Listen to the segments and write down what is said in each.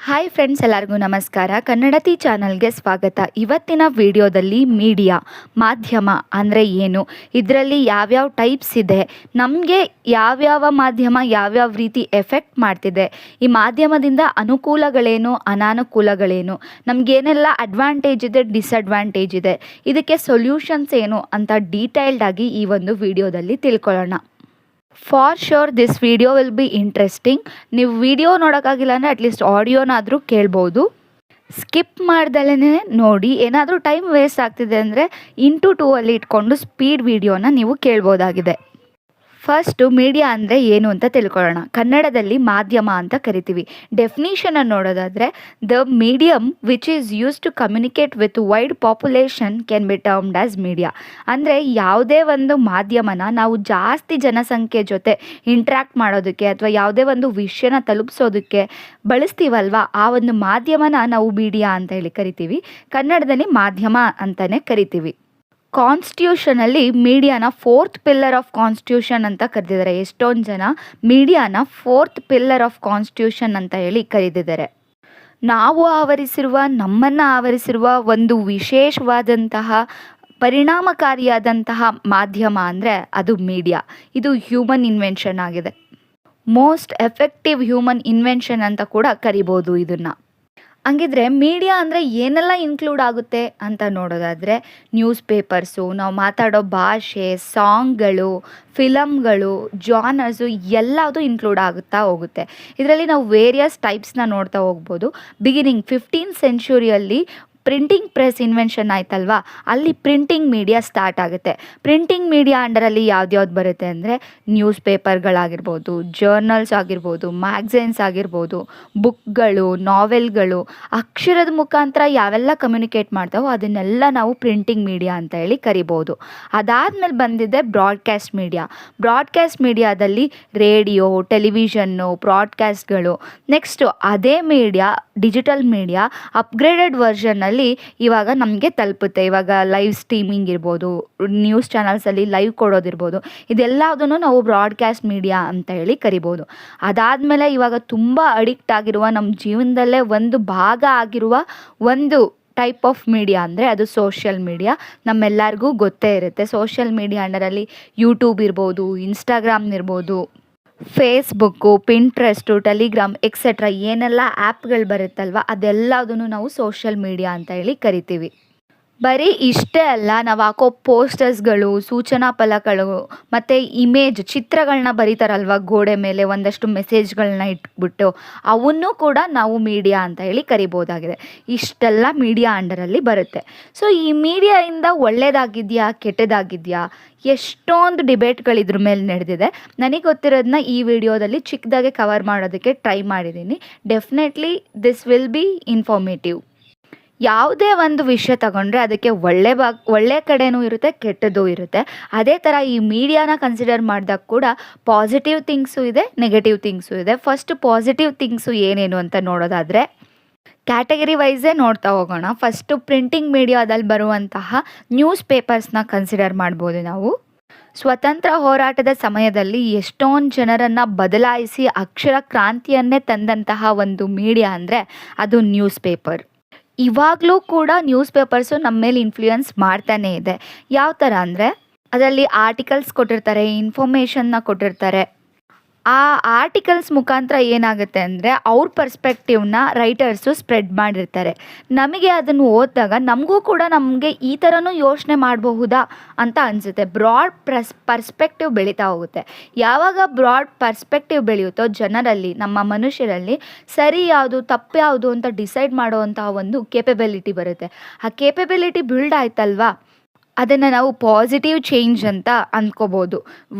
Hi friends, ಎಲ್ಲರಿಗೂ ನಮಸ್ಕಾರ. ಕನ್ನಡತಿ ಚಾನಲ್ಗೆ ಸ್ವಾಗತ. ಇವತ್ತಿನ ವಿಡಿಯೋದಲ್ಲಿ ಮೀಡಿಯಾ ಮಾಧ್ಯಮ ಅಂದರೆ ಏನು, ಇದರಲ್ಲಿ ಯಾವ್ಯಾವ ಟೈಪ್ಸ್ ಇದೆ, ನಮಗೆ ಯಾವ್ಯಾವ ಮಾಧ್ಯಮ ಯಾವ್ಯಾವ ರೀತಿ ಎಫೆಕ್ಟ್ ಮಾಡ್ತಿದೆ, ಈ ಮಾಧ್ಯಮದಿಂದ ಅನುಕೂಲಗಳೇನು ಅನಾನುಕೂಲಗಳೇನು, ನಮಗೇನೆಲ್ಲ ಅಡ್ವಾಂಟೇಜ್ ಇದೆ ಡಿಸಡ್ವಾಂಟೇಜ್ ಇದೆ, ಇದಕ್ಕೆ ಸೊಲ್ಯೂಷನ್ಸ್ ಏನು ಅಂತ ಡೀಟೇಲ್ಡ್ ಆಗಿ ಈ ಒಂದು ವಿಡಿಯೋದಲ್ಲಿ ತಿಳ್ಕೊಳ್ಳೋಣ. For sure this video will be interesting. ನೀವು ವಿಡಿಯೋ ನೋಡೋಕ್ಕಾಗಿಲ್ಲ ಅಂದರೆ ಅಟ್ಲೀಸ್ಟ್ ಆಡಿಯೋನಾದರೂ ಕೇಳ್ಬೋದು. ಸ್ಕಿಪ್ ಮಾಡ್ದಲೇ ನೋಡಿ. ಏನಾದರೂ ಟೈಮ್ ವೇಸ್ಟ್ ಆಗ್ತಿದೆ ಅಂದರೆ 2 ಅಲ್ಲಿ ಇಟ್ಕೊಂಡು ಸ್ಪೀಡ್ ವಿಡಿಯೋನ ನೀವು ಕೇಳ್ಬೋದಾಗಿದೆ. ಫಸ್ಟು ಮೀಡಿಯಾ ಅಂದರೆ ಏನು ಅಂತ ತಿಳ್ಕೊಳ್ಳೋಣ. ಕನ್ನಡದಲ್ಲಿ ಮಾಧ್ಯಮ ಅಂತ ಕರಿತೀವಿ. ಡೆಫಿನಿಷನನ್ನು ನೋಡೋದಾದರೆ, the medium which is use to communicate with wide population can be termed as media. ಅಂದರೆ ಯಾವುದೇ ಒಂದು ಮಾಧ್ಯಮನ ನಾವು ಜಾಸ್ತಿ ಜನಸಂಖ್ಯೆ ಜೊತೆ ಇಂಟ್ರ್ಯಾಕ್ಟ್ ಮಾಡೋದಕ್ಕೆ ಅಥವಾ ಯಾವುದೇ ಒಂದು ವಿಷಯನ ತಲುಪಿಸೋದಕ್ಕೆ ಬಳಸ್ತೀವಲ್ವ, ಆ ಒಂದು ಮಾಧ್ಯಮನ ನಾವು ಮೀಡಿಯಾ ಅಂತ ಹೇಳಿ ಕರಿತೀವಿ. ಕನ್ನಡದಲ್ಲಿ ಮಾಧ್ಯಮ ಅಂತಲೇ ಕರಿತೀವಿ. ಕಾನ್ಸ್ಟಿಟ್ಯೂಷನಲ್ಲಿ ಮೀಡಿಯಾನ 4th ಪಿಲ್ಲರ್ ಆಫ್ ಕಾನ್ಸ್ಟಿಟ್ಯೂಷನ್ ಅಂತ ಕರೆದಿದ್ದಾರೆ. ಎಷ್ಟೊಂದು ಜನ ಮೀಡಿಯಾನ 4th ಪಿಲ್ಲರ್ ಆಫ್ ಕಾನ್ಸ್ಟಿಟ್ಯೂಷನ್ ಅಂತ ಹೇಳಿ ಕರೆದಿದ್ದಾರೆ. ನಮ್ಮನ್ನು ಆವರಿಸಿರುವ ಒಂದು ವಿಶೇಷವಾದಂತಹ ಪರಿಣಾಮಕಾರಿಯಾದಂತಹ ಮಾಧ್ಯಮ ಅಂದರೆ ಅದು ಮೀಡಿಯಾ. ಇದು ಹ್ಯೂಮನ್ ಇನ್ವೆನ್ಷನ್ ಆಗಿದೆ. ಮೋಸ್ಟ್ ಎಫೆಕ್ಟಿವ್ ಹ್ಯೂಮನ್ ಇನ್ವೆನ್ಷನ್ ಅಂತ ಕೂಡ ಕರಿಬೋದು ಇದನ್ನು. ಹಂಗಿದ್ರೆ ಮೀಡಿಯಾ ಅಂದರೆ ಏನೆಲ್ಲ ಇನ್ಕ್ಲೂಡ್ ಆಗುತ್ತೆ ಅಂತ ನೋಡೋದಾದರೆ, ನ್ಯೂಸ್ ಪೇಪರ್ಸು, ನಾವು ಮಾತಾಡೋ ಭಾಷೆ, ಸಾಂಗ್ಗಳು, ಫಿಲಮ್ಗಳು, ಜಾನರ್ಸು ಎಲ್ಲದು ಇನ್ಕ್ಲೂಡ್ ಆಗುತ್ತಾ ಹೋಗುತ್ತೆ. ಇದರಲ್ಲಿ ನಾವು ವೇರಿಯಸ್ ಟೈಪ್ಸ್ನ ನೋಡ್ತಾ ಹೋಗ್ಬೋದು. ಬಿಗಿನಿಂಗ್ 15th ಸೆಂಚುರಿಯಲ್ಲಿ ಪ್ರಿಂಟಿಂಗ್ ಪ್ರೆಸ್ ಇನ್ವೆನ್ಷನ್ ಆಯ್ತಲ್ವಾ, ಅಲ್ಲಿ ಪ್ರಿಂಟಿಂಗ್ ಮೀಡಿಯಾ ಸ್ಟಾರ್ಟ್ ಆಗುತ್ತೆ. ಪ್ರಿಂಟಿಂಗ್ ಮೀಡಿಯಾ ಅಂಡರಲ್ಲಿ ಯಾವ್ದು ಬರುತ್ತೆ ಅಂದರೆ, ನ್ಯೂಸ್ ಪೇಪರ್ಗಳಾಗಿರ್ಬೋದು, ಜರ್ನಲ್ಸ್ ಆಗಿರ್ಬೋದು, ಮ್ಯಾಗ್ಝೈನ್ಸ್ ಆಗಿರ್ಬೋದು, ಬುಕ್ಗಳು, ನಾವೆಲ್ಗಳು, ಅಕ್ಷರದ ಮುಖಾಂತರ ಯಾವೆಲ್ಲ ಕಮ್ಯುನಿಕೇಟ್ ಮಾಡ್ತಾವೋ ಅದನ್ನೆಲ್ಲ ನಾವು ಪ್ರಿಂಟಿಂಗ್ ಮೀಡಿಯಾ ಅಂತ ಹೇಳಿ ಕರಿಬೋದು. ಅದಾದಮೇಲೆ ಬಂದಿದೆ ಬ್ರಾಡ್ಕಾಸ್ಟ್ ಮೀಡಿಯಾ. ಬ್ರಾಡ್ಕಾಸ್ಟ್ ಮೀಡಿಯಾದಲ್ಲಿ ರೇಡಿಯೋ, ಟೆಲಿವಿಷನ್ನು, ಬ್ರಾಡ್ಕಾಸ್ಟ್ಗಳು. ನೆಕ್ಸ್ಟು ಅದೇ ಮೀಡಿಯಾ, ಡಿಜಿಟಲ್ ಮೀಡಿಯಾ ಅಪ್ಗ್ರೇಡೆಡ್ ವರ್ಷನಲ್ಲಿ ಇವಾಗ ನಮಗೆ ತಲುಪುತ್ತೆ. ಇವಾಗ ಲೈವ್ ಸ್ಟ್ರೀಮಿಂಗ್ ಇರ್ಬೋದು, ನ್ಯೂಸ್ ಚಾನಲ್ಸಲ್ಲಿ ಲೈವ್ ಕೊಡೋದಿರ್ಬೋದು, ಇದೆಲ್ಲದನ್ನು ನಾವು ಬ್ರಾಡ್ಕಾಸ್ಟ್ ಮೀಡಿಯಾ ಅಂತ ಹೇಳಿ ಕರಿಬೋದು. ಅದಾದಮೇಲೆ ಇವಾಗ ತುಂಬ ಅಡಿಕ್ಟ್ ಆಗಿರುವ, ನಮ್ಮ ಜೀವನದಲ್ಲೇ ಒಂದು ಭಾಗ ಆಗಿರುವ ಒಂದು ಟೈಪ್ ಆಫ್ ಮೀಡಿಯಾ ಅಂದರೆ ಅದು ಸೋಷಿಯಲ್ ಮೀಡಿಯಾ. ನಮ್ಮೆಲ್ಲರಿಗೂ ಗೊತ್ತೇ ಇರುತ್ತೆ. ಸೋಷಿಯಲ್ ಮೀಡಿಯಾ ಅಂಡರಲ್ಲಿ ಯೂಟ್ಯೂಬ್ ಇರ್ಬೋದು, ಇನ್ಸ್ಟಾಗ್ರಾಮ್ ಇರ್ಬೋದು, ಫೇಸ್ಬುಕ್ಕು, ಪಿಂಟ್ರೆಸ್ಟು, ಟೆಲಿಗ್ರಾಮ್ ಎಕ್ಸೆಟ್ರಾ ಏನೆಲ್ಲ ಆ್ಯಪ್ಗಳು ಬರುತ್ತಲ್ವ, ಅದೆಲ್ಲದನ್ನು ನಾವು ಸೋಷಿಯಲ್ ಮೀಡಿಯಾ ಅಂತ ಹೇಳಿ ಕರಿತೀವಿ. ಬರೀ ಇಷ್ಟೇ ಅಲ್ಲ, ನಾವು ಹಾಕೋ ಪೋಸ್ಟರ್ಸ್ಗಳು, ಸೂಚನಾ ಫಲಕಗಳು ಮತ್ತು ಚಿತ್ರಗಳನ್ನ ಬರೀತಾರಲ್ವ ಗೋಡೆ ಮೇಲೆ, ಒಂದಷ್ಟು ಮೆಸೇಜ್ಗಳನ್ನ ಇಟ್ಬಿಟ್ಟು, ಅವನ್ನು ಕೂಡ ನಾವು ಮೀಡಿಯಾ ಅಂತ ಹೇಳಿ ಕರಿಬೋದಾಗಿದೆ. ಇಷ್ಟೆಲ್ಲ ಮೀಡಿಯಾ ಅಂಡರಲ್ಲಿ ಬರುತ್ತೆ. ಸೊ ಈ ಮೀಡಿಯಾಯಿಂದ ಒಳ್ಳೆಯದಾಗಿದೆಯಾ ಕೆಟ್ಟದಾಗಿದೆಯಾ, ಎಷ್ಟೊಂದು ಡಿಬೇಟ್ಗಳು ಇದ್ರ ಮೇಲೆ ನಡೆದಿದೆ. ನನಗೆ ಗೊತ್ತಿರೋದನ್ನ ಈ ವಿಡಿಯೋದಲ್ಲಿ ಚಿಕ್ಕದಾಗೆ ಕವರ್ ಮಾಡೋದಕ್ಕೆ ಟ್ರೈ ಮಾಡಿದ್ದೀನಿ. Definitely this will be informative. ಯಾವುದೇ ಒಂದು ವಿಷಯ ತಗೊಂಡ್ರೆ ಅದಕ್ಕೆ ಒಳ್ಳೆ ಕಡೆನೂ ಇರುತ್ತೆ, ಕೆಟ್ಟದ್ದು ಇರುತ್ತೆ. ಅದೇ ಥರ ಈ ಮೀಡಿಯಾನ ಕನ್ಸಿಡರ್ ಮಾಡಿದಾಗ ಕೂಡ ಪಾಸಿಟಿವ್ ಥಿಂಗ್ಸು ಇದೆ, ನೆಗೆಟಿವ್ ಥಿಂಗ್ಸು ಇದೆ. ಫಸ್ಟ್ ಪಾಸಿಟಿವ್ ಥಿಂಗ್ಸು ಏನೇನು ಅಂತ ನೋಡೋದಾದರೆ, ಕ್ಯಾಟಗರಿ ವೈಸೇ ನೋಡ್ತಾ ಹೋಗೋಣ. ಫಸ್ಟು ಪ್ರಿಂಟಿಂಗ್ ಮೀಡಿಯಾದಲ್ಲಿ ಬರುವಂತಹ ನ್ಯೂಸ್ ಪೇಪರ್ಸ್ನ ಕನ್ಸಿಡರ್ ಮಾಡ್ಬೋದು ನಾವು. ಸ್ವತಂತ್ರ ಹೋರಾಟದ ಸಮಯದಲ್ಲಿ ಎಷ್ಟೊಂದು ಜನರನ್ನು ಬದಲಾಯಿಸಿ ಅಕ್ಷರ ಕ್ರಾಂತಿಯನ್ನೇ ತಂದಂತಹ ಒಂದು ಮೀಡಿಯಾ ಅಂದರೆ ಅದು ನ್ಯೂಸ್ ಪೇಪರ್. ಇವಾಗಲೂ ಕೂಡ ನ್ಯೂಸ್ ಪೇಪರ್ಸು ನಮ್ಮ ಮೇಲೆ ಇನ್ಫ್ಲೂಯೆನ್ಸ್ ಮಾಡ್ತಾನೇ ಇದೆ. ಯಾವ ಥರ ಅಂದರೆ, ಅದರಲ್ಲಿ ಆರ್ಟಿಕಲ್ಸ್ ಕೊಟ್ಟಿರ್ತಾರೆ, ಇನ್ಫಾರ್ಮೇಷನ್ನ ಕೊಟ್ಟಿರ್ತಾರೆ. ಆ ಆರ್ಟಿಕಲ್ಸ್ ಮುಖಾಂತರ ಏನಾಗುತ್ತೆ ಅಂದರೆ, ಅವ್ರ ಪರ್ಸ್ಪೆಕ್ಟಿವ್ನ ರೈಟರ್ಸು ಸ್ಪ್ರೆಡ್ ಮಾಡಿರ್ತಾರೆ. ನಮಗೆ ಅದನ್ನು ಓದಿದಾಗ ನಮಗೂ ಕೂಡ ನಮಗೆ ಈ ಥರನೂ ಯೋಚನೆ ಮಾಡಬಹುದಾ ಅಂತ ಅನಿಸುತ್ತೆ. ಬ್ರಾಡ್ ಪರ್ಸ್ಪೆಕ್ಟಿವ್ ಬೆಳೀತಾ ಹೋಗುತ್ತೆ. ಯಾವಾಗ ಬ್ರಾಡ್ ಪರ್ಸ್ಪೆಕ್ಟಿವ್ ಬೆಳೆಯುತ್ತೋ ಜನರಲ್ಲಿ, ನಮ್ಮ ಮನುಷ್ಯರಲ್ಲಿ ಸರಿ ಯಾವುದು ತಪ್ಪು ಯಾವುದು ಅಂತ ಡಿಸೈಡ್ ಮಾಡುವಂತಹ ಒಂದು ಕೇಪಬಿಲಿಟಿ ಬರುತ್ತೆ. ಆ ಕೇಪಬಿಲಿಟಿ ಬಿಲ್ಡ್ ಆಯ್ತಲ್ವಾ, ಅದನ್ನು ನಾವು ಪಾಸಿಟಿವ್ ಚೇಂಜ್ ಅಂತ ಅಂದ್ಕೋಬೋದು.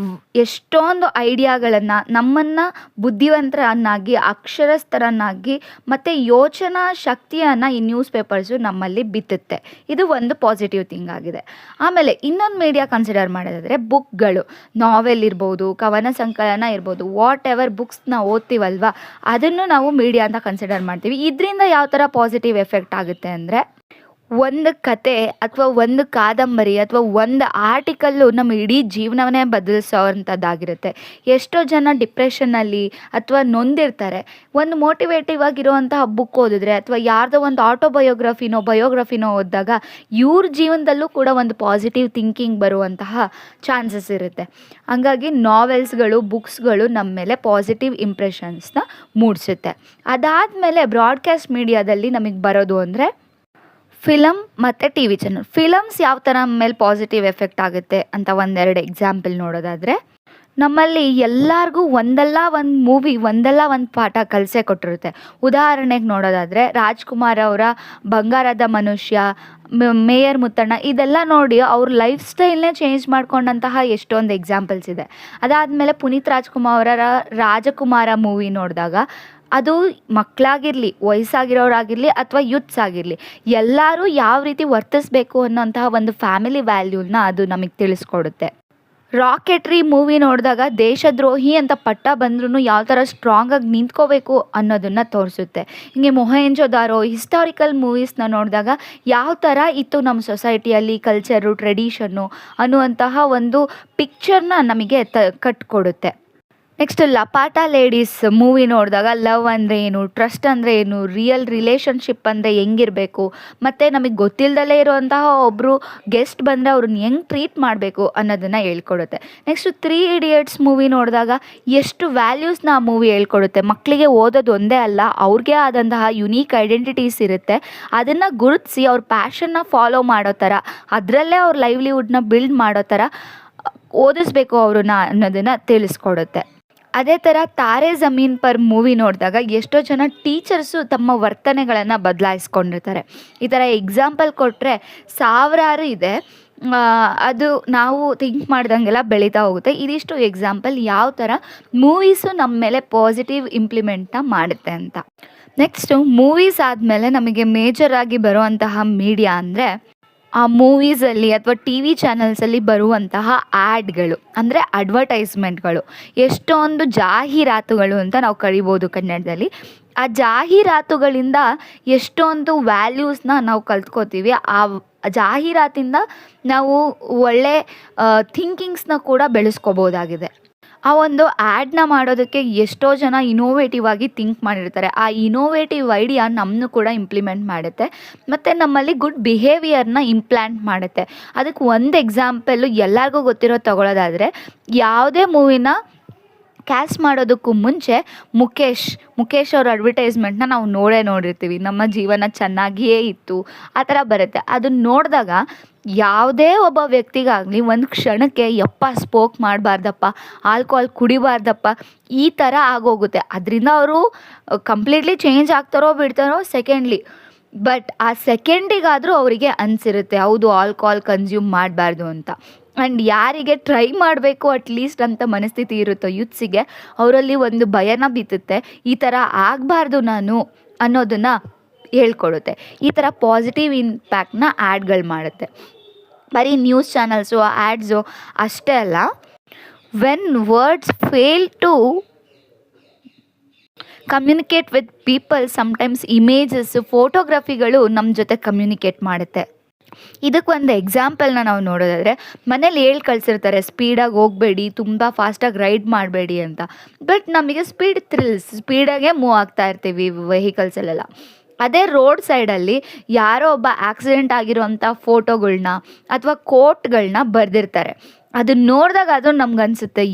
ಎಷ್ಟೊಂದು ಐಡಿಯಾಗಳನ್ನು, ನಮ್ಮನ್ನು ಬುದ್ಧಿವಂತರನ್ನಾಗಿ, ಅಕ್ಷರಸ್ಥರನ್ನಾಗಿ ಮತ್ತು ಯೋಚನಾ ಶಕ್ತಿಯನ್ನು ಈ ನ್ಯೂಸ್ ಪೇಪರ್ಸು ನಮ್ಮಲ್ಲಿ ಬಿತ್ತುತ್ತೆ. ಇದು ಒಂದು ಪಾಸಿಟಿವ್ ಥಿಂಗ್ ಆಗಿದೆ. ಆಮೇಲೆ ಇನ್ನೊಂದು ಮೀಡಿಯಾ ಕನ್ಸಿಡರ್ ಮಾಡೋದಾದರೆ ಬುಕ್ಗಳು, ನಾವೆಲ್ ಇರ್ಬೋದು, ಕವನ ಸಂಕಲನ ಇರ್ಬೋದು, ವಾಟ್ ಎವರ್ ಬುಕ್ಸ್ನ ಓದ್ತೀವಲ್ವ, ಅದನ್ನು ನಾವು ಮೀಡಿಯಾ ಅಂತ ಕನ್ಸಿಡರ್ ಮಾಡ್ತೀವಿ. ಇದರಿಂದ ಯಾವ ಥರ ಪಾಸಿಟಿವ್ ಎಫೆಕ್ಟ್ ಆಗುತ್ತೆ ಅಂದರೆ, ಒಂದು ಕತೆ ಅಥವಾ ಒಂದು ಕಾದಂಬರಿ ಅಥವಾ ಒಂದು ಆರ್ಟಿಕಲ್ಲು ನಮ್ಮ ಇಡೀ ಜೀವನವನ್ನೇ ಬದಲಿಸೋವಂಥದ್ದಾಗಿರುತ್ತೆ. ಎಷ್ಟೋ ಜನ ಡಿಪ್ರೆಷನ್ನಲ್ಲಿ ಅಥವಾ ನೊಂದಿರ್ತಾರೆ. ಒಂದು ಮೋಟಿವೇಟಿವ್ ಆಗಿರುವಂತಹ ಬುಕ್ ಓದಿದ್ರೆ ಅಥವಾ ಯಾರ್ದೋ ಒಂದು ಬಯೋಗ್ರಫಿನೋ ಓದಿದಾಗ ಇವ್ರ ಜೀವನದಲ್ಲೂ ಕೂಡ ಒಂದು ಪಾಸಿಟಿವ್ ಥಿಂಕಿಂಗ್ ಬರುವಂತಹ ಚಾನ್ಸಸ್ ಇರುತ್ತೆ. ಹಂಗಾಗಿ ನಾವೆಲ್ಸ್ಗಳು, ಬುಕ್ಸ್ಗಳು ನಮ್ಮ ಮೇಲೆ ಪಾಸಿಟಿವ್ ಇಂಪ್ರೆಷನ್ಸ್ನ ಮೂಡಿಸುತ್ತೆ. ಅದಾದಮೇಲೆ ಬ್ರಾಡ್ಕಾಸ್ಟ್ ಮೀಡಿಯಾದಲ್ಲಿ ನಮಗೆ ಬರೋದು ಅಂದರೆ ಫಿಲಮ್ ಮತ್ತು ಟಿ ವಿ ಚಾನಲ್. ಫಿಲಮ್ಸ್ ಯಾವ ಥರ ನಮ್ಮ ಮೇಲೆ ಪಾಸಿಟಿವ್ ಎಫೆಕ್ಟ್ ಆಗುತ್ತೆ ಅಂತ ಒಂದೆರಡು ಎಕ್ಸಾಂಪಲ್ ನೋಡೋದಾದರೆ, ನಮ್ಮಲ್ಲಿ ಎಲ್ಲರಿಗೂ ಒಂದಲ್ಲ ಒಂದು ಮೂವಿ, ಒಂದಲ್ಲ ಒಂದು ಪಾಠ ಕಲಿಸೇ ಕೊಟ್ಟಿರುತ್ತೆ. ಉದಾಹರಣೆಗೆ ನೋಡೋದಾದರೆ ರಾಜ್ಕುಮಾರ್ ಅವರ ಬಂಗಾರದ ಮನುಷ್ಯ, ಮೇಯರ್ ಮುತ್ತಣ್ಣ, ಇದೆಲ್ಲ ನೋಡಿ ಅವ್ರ ಲೈಫ್ ಸ್ಟೈಲ್ನೇ ಚೇಂಜ್ ಮಾಡ್ಕೊಂಡಂತಹ ಎಷ್ಟೊಂದು ಎಕ್ಸಾಂಪಲ್ಸ್ ಇದೆ. ಅದಾದಮೇಲೆ ಪುನೀತ್ ರಾಜ್ಕುಮಾರ್ ಅವರ ರಾಜಕುಮಾರ ಮೂವಿ ನೋಡಿದಾಗ ಅದು ಮಕ್ಕಳಾಗಿರಲಿ, ವಯಸ್ಸಾಗಿರೋರಾಗಿರಲಿ ಅಥವಾ ಯೂತ್ಸ್ ಆಗಿರಲಿ, ಎಲ್ಲರೂ ಯಾವ ರೀತಿ ವರ್ತಿಸಬೇಕು ಅನ್ನೋಂತಹ ಒಂದು ಫ್ಯಾಮಿಲಿ ವ್ಯಾಲ್ಯೂನ ಅದು ನಮಗೆ ತಿಳಿಸ್ಕೊಡುತ್ತೆ. ರಾಕೆಟ್ರಿ ಮೂವಿ ನೋಡಿದಾಗ ದೇಶದ್ರೋಹಿ ಅಂತ ಪಟ್ಟ ಬಂದ್ರೂ ಯಾವ ಥರ ಸ್ಟ್ರಾಂಗಾಗಿ ನಿಂತ್ಕೋಬೇಕು ಅನ್ನೋದನ್ನು ತೋರಿಸುತ್ತೆ. ಹಿಂಗೆ ಮೊಹೆಂಜೊದಾರೋ ಹಿಸ್ಟಾರಿಕಲ್ ಮೂವೀಸ್ನ ನೋಡಿದಾಗ ಯಾವ ಥರ ಇತ್ತು ನಮ್ಮ ಸೊಸೈಟಿಯಲ್ಲಿ ಕಲ್ಚರು, ಟ್ರೆಡಿಷನ್ನು ಅನ್ನುವಂತಹ ಒಂದು ಪಿಕ್ಚರ್ನ ನಮಗೆ ಕಟ್ಕೊಡುತ್ತೆ. ನೆಕ್ಸ್ಟ್ ಲಪಾಟ ಲೇಡೀಸ್ ಮೂವಿ ನೋಡಿದಾಗ ಲವ್ ಅಂದರೆ ಏನು, ಟ್ರಸ್ಟ್ ಅಂದರೆ ಏನು, ರಿಯಲ್ ರಿಲೇಷನ್ಶಿಪ್ ಅಂದರೆ ಹೆಂಗಿರಬೇಕು, ಮತ್ತು ನಮಗೆ ಗೊತ್ತಿಲ್ಲದಲೇ ಇರುವಂತಹ ಒಬ್ಬರು ಗೆಸ್ಟ್ ಬಂದರೆ ಅವ್ರನ್ನ ಹೆಂಗೆ ಟ್ರೀಟ್ ಮಾಡಬೇಕು ಅನ್ನೋದನ್ನು ಹೇಳ್ಕೊಡುತ್ತೆ. ನೆಕ್ಸ್ಟು 3 ಇಡಿಯಟ್ಸ್ ಮೂವಿ ನೋಡಿದಾಗ ಎಷ್ಟು ವ್ಯಾಲ್ಯೂಸ್ನ ಆ ಮೂವಿ ಹೇಳ್ಕೊಡುತ್ತೆ. ಮಕ್ಕಳಿಗೆ ಓದೋದು ಒಂದೇ ಅಲ್ಲ, ಅವ್ರಿಗೆ ಆದಂತಹ ಯುನೀಕ್ ಐಡೆಂಟಿಟೀಸ್ ಇರುತ್ತೆ. ಅದನ್ನು ಗುರುತಿಸಿ ಅವ್ರ ಪ್ಯಾಷನ್ನ ಫಾಲೋ ಮಾಡೋ ಥರ, ಅದರಲ್ಲೇ ಅವ್ರ ಲೈವ್ಲಿಹುಡ್ನ ಬಿಲ್ಡ್ ಮಾಡೋ ಥರ ಓದಿಸ್ಬೇಕು ಅವ್ರನ್ನ ಅನ್ನೋದನ್ನು ತಿಳಿಸ್ಕೊಡುತ್ತೆ. ಅದೇ ಥರ ತಾರೆ ಜಮೀನ್ ಪರ್ ಮೂವಿ ನೋಡಿದಾಗ ಎಷ್ಟೋ ಜನ ಟೀಚರ್ಸು ತಮ್ಮ ವರ್ತನೆಗಳನ್ನು ಬದಲಾಯಿಸ್ಕೊಂಡಿರ್ತಾರೆ. ಈ ಥರ ಎಕ್ಸಾಂಪಲ್ ಕೊಟ್ಟರೆ ಸಾವಿರಾರು ಇದೆ. ಅದು ನಾವು ಥಿಂಕ್ ಮಾಡ್ದಂಗೆಲ್ಲ ಬೆಳೀತಾ ಹೋಗುತ್ತೆ. ಇದಿಷ್ಟು ಎಕ್ಸಾಂಪಲ್ ಯಾವ ಥರ ಮೂವೀಸು ನಮ್ಮ ಮೇಲೆ ಪಾಸಿಟಿವ್ ಇಂಪ್ಲಿಮೆಂಟ್ನ ಮಾಡುತ್ತೆ ಅಂತ. ನೆಕ್ಸ್ಟು ಮೂವೀಸ್ ಆದಮೇಲೆ ನಮಗೆ ಮೇಜರಾಗಿ ಬರುವಂತಹ ಮೀಡಿಯಾ ಅಂದರೆ ಆ ಮೂವೀಸಲ್ಲಿ ಅಥವಾ ಟಿ ವಿ ಚಾನಲ್ಸಲ್ಲಿ ಬರುವಂತಹ ಆ್ಯಡ್ಗಳು, ಅಂದರೆ ಅಡ್ವರ್ಟೈಸ್ಮೆಂಟ್ಗಳು, ಎಷ್ಟೊಂದು ಜಾಹೀರಾತುಗಳು ಅಂತ ನಾವು ಕರಿಬೋದು ಕನ್ನಡದಲ್ಲಿ. ಆ ಜಾಹೀರಾತುಗಳಿಂದ ಎಷ್ಟೊಂದು ವ್ಯಾಲ್ಯೂಸ್ನ ನಾವು ಕಲ್ತ್ಕೋತೀವಿ. ಆ ಜಾಹೀರಾತಿಂದ ನಾವು ಒಳ್ಳೆ ಥಿಂಕಿಂಗ್ಸ್ನ ಕೂಡ ಬೆಳೆಸ್ಕೋಬೋದಾಗಿದೆ. ಆ ಒಂದು ಆ್ಯಡ್ನ ಮಾಡೋದಕ್ಕೆ ಎಷ್ಟೋ ಜನ ಇನೋವೇಟಿವ್ ಆಗಿ ಥಿಂಕ್ ಮಾಡಿರ್ತಾರೆ. ಆ ಇನೋವೇಟಿವ್ ಐಡಿಯಾ ನಮ್ಮನ್ನು ಕೂಡ ಇಂಪ್ಲಿಮೆಂಟ್ ಮಾಡುತ್ತೆ ಮತ್ತು ನಮ್ಮಲ್ಲಿ ಗುಡ್ ಬಿಹೇವಿಯರ್ನ ಇಂಪ್ಲಾಂಟ್ ಮಾಡುತ್ತೆ. ಅದಕ್ಕೆ ಒಂದು ಎಕ್ಸಾಂಪಲ್ಲು ಎಲ್ಲರಿಗೂ ಗೊತ್ತಿರೋ ತಗೊಳ್ಳೋದಾದರೆ, ಯಾವುದೇ ಮೂವಿನ ಕ್ಯಾಸ್ಟ್ ಮಾಡೋದಕ್ಕೂ ಮುಂಚೆ ಮುಖೇಶ್ ಅವ್ರ ಅಡ್ವರ್ಟೈಸ್ಮೆಂಟ್ನ ನಾವು ನೋಡಿರ್ತೀವಿ. ನಮ್ಮ ಜೀವನ ಚೆನ್ನಾಗಿಯೇ ಇತ್ತು ಆ ಥರ ಬರುತ್ತೆ. ಅದನ್ನ ನೋಡಿದಾಗ ಯಾವುದೇ ಒಬ್ಬ ವ್ಯಕ್ತಿಗಾಗಲಿ ಒಂದು ಕ್ಷಣಕ್ಕೆ ಸ್ಪೋಕ್ ಮಾಡಬಾರ್ದಪ್ಪ, ಆಲ್ಕೋಹಾಲ್ ಕುಡಿಬಾರ್ದಪ್ಪ, ಈ ಥರ ಆಗೋಗುತ್ತೆ. ಅದರಿಂದ ಅವರು ಕಂಪ್ಲೀಟ್ಲಿ ಚೇಂಜ್ ಆಗ್ತಾರೋ ಬಿಡ್ತಾರೋ ಸೆಕೆಂಡ್ಲಿ, ಬಟ್ ಆ ಸೆಕೆಂಡಿಗಾದರೂ ಅವರಿಗೆ ಅನಿಸಿರುತ್ತೆ ಹೌದು ಆಲ್ಕೋಹಾಲ್ ಕನ್ಸ್ಯೂಮ್ ಮಾಡಬಾರ್ದು ಅಂತ. ಆ್ಯಂಡ್ ಯಾರಿಗೆ ಟ್ರೈ ಮಾಡಬೇಕು ಅಟ್ಲೀಸ್ಟ್ ಅಂತ ಮನಸ್ಥಿತಿ ಇರುತ್ತೋ ಯೂತ್ಸಿಗೆ, ಅವರಲ್ಲಿ ಒಂದು ಭಯನ ಬಿತ್ತುತ್ತೆ, ಈ ಥರ ಆಗಬಾರ್ದು ನಾನು ಅನ್ನೋದನ್ನು ಹೇಳ್ಕೊಡುತ್ತೆ. ಈ ಥರ ಪಾಸಿಟಿವ್ ಇಂಪ್ಯಾಕ್ಟ್ನ ಆ್ಯಡ್ಗಳು ಮಾಡುತ್ತೆ. ಬರೀ ನ್ಯೂಸ್ ಚಾನಲ್ಸು ಆ್ಯಡ್ಸು ಅಷ್ಟೇ ಅಲ್ಲ, when words fail to communicate with people, sometimes images, ಫೋಟೋಗ್ರಫಿಗಳು ನಮ್ಮ ಜೊತೆ ಕಮ್ಯುನಿಕೇಟ್ ಮಾಡುತ್ತೆ. ಇದಕ್ಕೊಂದು ಎಕ್ಸಾಂಪಲ್ನ ನಾವು ನೋಡೋದಾದರೆ, ಮನೇಲಿ ಕಳಿಸಿರ್ತಾರೆ ಸ್ಪೀಡಾಗಿ ಹೋಗಬೇಡಿ, ತುಂಬ ಫಾಸ್ಟಾಗಿ ರೈಡ್ ಮಾಡಬೇಡಿ ಅಂತ. ಬಟ್ ನಮಗೆ ಸ್ಪೀಡಾಗೆ ಮೂವ್ ಆಗ್ತಾ ಇರ್ತೀವಿ ವೆಹಿಕಲ್ಸಲ್ಲೆಲ್ಲ. ಅದೇ ರೋಡ್ ಸೈಡಲ್ಲಿ ಯಾರೋ ಒಬ್ಬ ಆಕ್ಸಿಡೆಂಟ್ ಆಗಿರೋವಂಥ ಫೋಟೋಗಳ್ನ ಅಥವಾ ಕೋಟ್ಗಳನ್ನ ಬರೆದಿರ್ತಾರೆ. ಅದನ್ನ ನೋಡಿದಾಗ ಅದು ನಮ್ಗನ್ಸುತ್ತೆ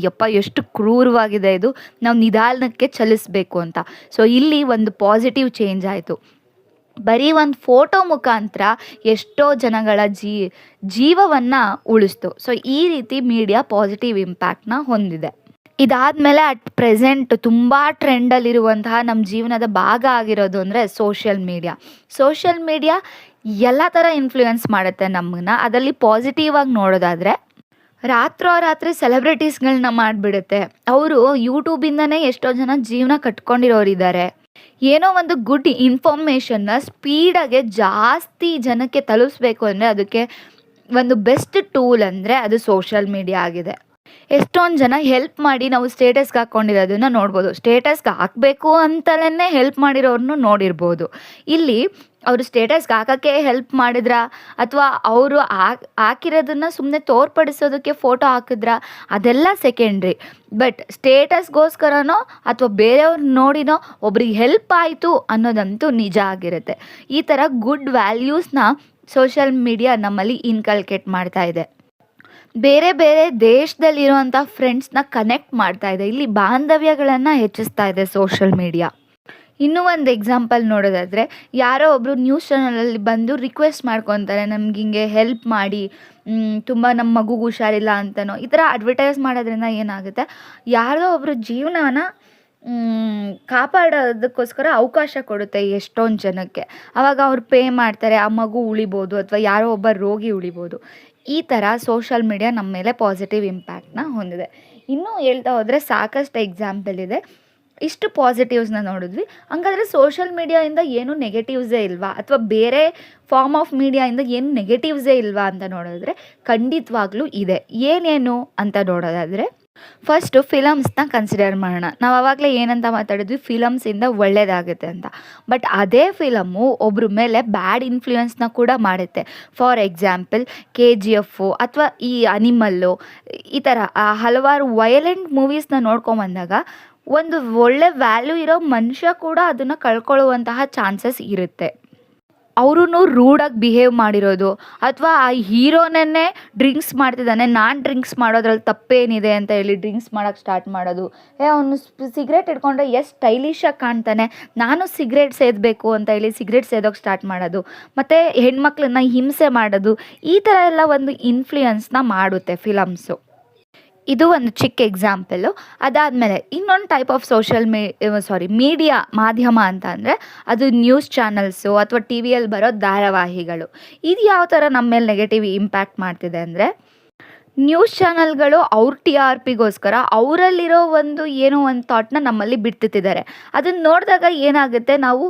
ಎಷ್ಟು ಕ್ರೂರವಾಗಿದೆ ಇದು, ನಾವು ನಿಧಾನಕ್ಕೆ ಚಲಿಸಬೇಕು ಅಂತ. ಸೊ ಇಲ್ಲಿ ಒಂದು ಪಾಸಿಟಿವ್ ಚೇಂಜ್ ಆಯಿತು. ಬರೀ ಒಂದು ಫೋಟೋ ಮುಖಾಂತರ ಎಷ್ಟೋ ಜನಗಳ ಜೀವವನ್ನು ಉಳಿಸ್ತು. ಸೊ ಈ ರೀತಿ ಮೀಡಿಯಾ ಪಾಸಿಟಿವ್ ಇಂಪ್ಯಾಕ್ಟ್ನ ಹೊಂದಿದೆ. ಇದಾದಮೇಲೆ ಅಟ್ ಪ್ರೆಸೆಂಟ್ ತುಂಬ ಟ್ರೆಂಡಲ್ಲಿರುವಂತಹ ನಮ್ಮ ಜೀವನದ ಭಾಗ ಆಗಿರೋದು ಅಂದರೆ ಸೋಷಿಯಲ್ ಮೀಡಿಯಾ ಎಲ್ಲ ಥರ ಇನ್ಫ್ಲೂಯೆನ್ಸ್ ಮಾಡುತ್ತೆ ನಮ್ಮನ್ನ. ಅದರಲ್ಲಿ ಪಾಸಿಟಿವ್ ಆಗಿ ನೋಡೋದಾದರೆ, ರಾತ್ರೋರಾತ್ರಿ ಸೆಲೆಬ್ರಿಟೀಸ್ಗಳನ್ನ ಮಾಡಿಬಿಡುತ್ತೆ. ಅವರು ಯೂಟ್ಯೂಬಿಂದನೇ ಎಷ್ಟೋ ಜನ ಜೀವನ ಕಟ್ಕೊಂಡಿರೋರಿದ್ದಾರೆ. ಏನೋ ಒಂದು ಗುಡ್ ಇನ್ಫಾರ್ಮೇಷನ್ನ ಸ್ಪೀಡಾಗೆ ಜಾಸ್ತಿ ಜನಕ್ಕೆ ತಲುಪಿಸ್ಬೇಕು ಅಂದರೆ ಅದಕ್ಕೆ ಒಂದು ಬೆಸ್ಟ್ ಟೂಲ್ ಅಂದರೆ ಅದು ಸೋಷಿಯಲ್ ಮೀಡಿಯಾ ಆಗಿದೆ. ಎಷ್ಟೊಂದು ಜನ ಹೆಲ್ಪ್ ಮಾಡಿ ನಾವು ಸ್ಟೇಟಸ್ಗೆ ಹಾಕ್ಕೊಂಡಿರೋದನ್ನ ನೋಡ್ಬೋದು. ಸ್ಟೇಟಸ್ಗೆ ಹಾಕಬೇಕು ಅಂತಲೇ ಹೆಲ್ಪ್ ಮಾಡಿರೋರನ್ನು ನೋಡಿರ್ಬೋದು. ಇಲ್ಲಿ ಅವರು ಸ್ಟೇಟಸ್ಗೆ ಹಾಕೋಕ್ಕೆ ಹೆಲ್ಪ್ ಮಾಡಿದ್ರಾ, ಅಥವಾ ಅವರು ಹಾಕಿರೋದನ್ನು ಸುಮ್ಮನೆ ತೋರ್ಪಡಿಸೋದಕ್ಕೆ ಫೋಟೋ ಹಾಕಿದ್ರಾ, ಅದೆಲ್ಲ ಸೆಕೆಂಡ್ರಿ. ಬಟ್ ಸ್ಟೇಟಸ್ಗೋಸ್ಕರನೋ ಅಥವಾ ಬೇರೆಯವ್ರು ನೋಡಿನೋ ಒಬ್ರಿಗೆ ಹೆಲ್ಪ್ ಆಯಿತು ಅನ್ನೋದಂತೂ ನಿಜ ಆಗಿರುತ್ತೆ. ಈ ಥರ ಗುಡ್ ವ್ಯಾಲ್ಯೂಸ್ನ ಸೋಷಿಯಲ್ ಮೀಡಿಯಾ ನಮ್ಮಲ್ಲಿ ಇನ್ಕಲ್ಕೇಟ್ ಮಾಡ್ತಾ ಇದೆ. ಬೇರೆ ಬೇರೆ ದೇಶದಲ್ಲಿರುವಂಥ ಫ್ರೆಂಡ್ಸ್ನ ಕನೆಕ್ಟ್ ಮಾಡ್ತಾ ಇದೆ. ಇಲ್ಲಿ ಬಾಂಧವ್ಯಗಳನ್ನು ಹೆಚ್ಚಿಸ್ತಾ ಇದೆ ಸೋಷಿಯಲ್ ಮೀಡಿಯಾ. ಇನ್ನೂ ಒಂದು ಎಕ್ಸಾಂಪಲ್ ನೋಡೋದಾದರೆ, ಯಾರೋ ಒಬ್ಬರು ನ್ಯೂಸ್ ಚಾನಲಲ್ಲಿ ಬಂದು ರಿಕ್ವೆಸ್ಟ್ ಮಾಡ್ಕೊತಾರೆ, ನಮ್ಗೆ ಹಿಂಗೆ ಹೆಲ್ಪ್ ಮಾಡಿ, ತುಂಬ ನಮ್ಮ ಮಗುಗೆ ಹುಷಾರಿಲ್ಲ ಅಂತನೋ. ಈ ಥರ ಅಡ್ವರ್ಟೈಸ್ ಮಾಡೋದ್ರಿಂದ ಏನಾಗುತ್ತೆ, ಯಾರೋ ಒಬ್ಬರು ಜೀವನನ ಕಾಪಾಡೋದಕ್ಕೋಸ್ಕರ ಅವಕಾಶ ಕೊಡುತ್ತೆ ಎಷ್ಟೊಂದು ಜನಕ್ಕೆ. ಆವಾಗ ಅವ್ರು ಪೇ ಮಾಡ್ತಾರೆ, ಆ ಮಗು ಉಳಿಬೋದು ಅಥವಾ ಯಾರೋ ಒಬ್ಬ ರೋಗಿ ಉಳಿಬೋದು. ಈ ಥರ ಸೋಷಲ್ ಮೀಡಿಯಾ ನಮ್ಮ ಮೇಲೆ ಪಾಸಿಟಿವ್ ಇಂಪ್ಯಾಕ್ಟ್ನ ಹೊಂದಿದೆ. ಇನ್ನೂ ಹೇಳ್ತಾ ಹೋದರೆ ಸಾಕಷ್ಟು ಎಕ್ಸಾಂಪಲ್ ಇದೆ. ಇಷ್ಟು ಪಾಸಿಟಿವ್ಸ್ನ ನೋಡಿದ್ವಿ. ಹಂಗಾದರೆ ಸೋಷಲ್ ಮೀಡಿಯಾಯಿಂದ ಏನು ನೆಗೆಟಿವ್ಸೇ ಇಲ್ವಾ, ಅಥವಾ ಬೇರೆ ಫಾರ್ಮ್ ಆಫ್ ಮೀಡಿಯಾಯಿಂದ ಏನು ನೆಗೆಟಿವ್ಸೇ ಇಲ್ವಾ ಅಂತ ನೋಡಿದ್ರೆ ಖಂಡಿತವಾಗ್ಲೂ ಇದೆ. ಏನೇನು ಅಂತ ನೋಡೋದಾದರೆ, ಫಸ್ಟು ಫಿಲಮ್ಸ್ನ ಕನ್ಸಿಡರ್ ಮಾಡೋಣ. ನಾವು ಆವಾಗಲೇ ಏನಂತ ಮಾತಾಡಿದ್ವಿ, ಫಿಲಮ್ಸಿಂದ ಒಳ್ಳೆಯದಾಗುತ್ತೆ ಅಂತ. ಬಟ್ ಅದೇ ಫಿಲಮ್ಮು ಒಬ್ಬರ ಮೇಲೆ ಬ್ಯಾಡ್ ಇನ್ಫ್ಲೂಯೆನ್ಸ್ನ ಕೂಡ ಮಾಡುತ್ತೆ. ಫಾರ್ ಎಕ್ಸಾಂಪಲ್ KGF ಅಥವಾ ಈ ಅನಿಮಲ್ಲು, ಈ ಥರ ಹಲವಾರು ವಯಲೆಂಟ್ ಮೂವೀಸ್ನ ನೋಡ್ಕೊಂಬಂದಾಗ ಒಂದು ಒಳ್ಳೆ ವ್ಯಾಲ್ಯೂ ಇರೋ ಮನುಷ್ಯ ಕೂಡ ಅದನ್ನು ಕಳ್ಕೊಳ್ಳುವಂತಹ ಚಾನ್ಸಸ್ ಇರುತ್ತೆ. ಅವರೂ ರೂಡಾಗಿ ಬಿಹೇವ್ ಮಾಡಿರೋದು, ಅಥವಾ ಆ ಹೀರೋನನ್ನೇ ಡ್ರಿಂಕ್ಸ್ ಮಾಡ್ತಿದ್ದಾನೆ, ನಾನು ಡ್ರಿಂಕ್ಸ್ ಮಾಡೋದ್ರಲ್ಲಿ ತಪ್ಪೇನಿದೆ ಅಂತ ಹೇಳಿ ಡ್ರಿಂಕ್ಸ್ ಮಾಡೋಕ್ಕೆ ಸ್ಟಾರ್ಟ್ ಮಾಡೋದು. ಅವನು ಸಿಗರೇಟ್ ಹಿಡ್ಕೊಂಡ್ರೆ ಎಷ್ಟು ಸ್ಟೈಲಿಶಾಗಿ ಕಾಣ್ತಾನೆ, ನಾನು ಸಿಗರೇಟ್ ಸೇದಬೇಕು ಅಂತ ಹೇಳಿ ಸಿಗರೇಟ್ ಸೇದೋಕ್ಕೆ ಸ್ಟಾರ್ಟ್ ಮಾಡೋದು, ಮತ್ತು ಹೆಣ್ಮಕ್ಳನ್ನ ಹಿಂಸೆ ಮಾಡೋದು. ಈ ಥರ ಎಲ್ಲ ಒಂದು ಇನ್ಫ್ಲೂಯೆನ್ಸ್ನ ಮಾಡುತ್ತೆ ಫಿಲಮ್ಸು. ಇದು ಒಂದು ಚಿಕ್ಕ ಎಕ್ಸಾಂಪಲ್ಲು. ಅದಾದಮೇಲೆ ಇನ್ನೊಂದು ಟೈಪ್ ಆಫ್ ಮೀಡಿಯಾ ಮಾಧ್ಯಮ ಅಂತ ಅಂದರೆ ಅದು ನ್ಯೂಸ್ ಚಾನಲ್ಸು ಅಥವಾ ಟಿ ವಿಯಲ್ಲಿ ಬರೋ ಧಾರಾವಾಹಿಗಳು. ಇದು ಯಾವ ಥರ ನಮ್ಮ ಮೇಲೆ ನೆಗೆಟಿವ್ ಇಂಪ್ಯಾಕ್ಟ್ ಮಾಡ್ತಿದೆ ಅಂದರೆ, ನ್ಯೂಸ್ ಚಾನಲ್ಗಳು ಅವ್ರ TRPಗೋಸ್ಕರ ಅವರಲ್ಲಿರೋ ಏನೋ ಒಂದು ಥಾಟ್ನ ನಮ್ಮಲ್ಲಿ ಬಿಡ್ತಿದ್ದಾರೆ. ಅದನ್ನು ನೋಡಿದಾಗ ಏನಾಗುತ್ತೆ, ನಾವು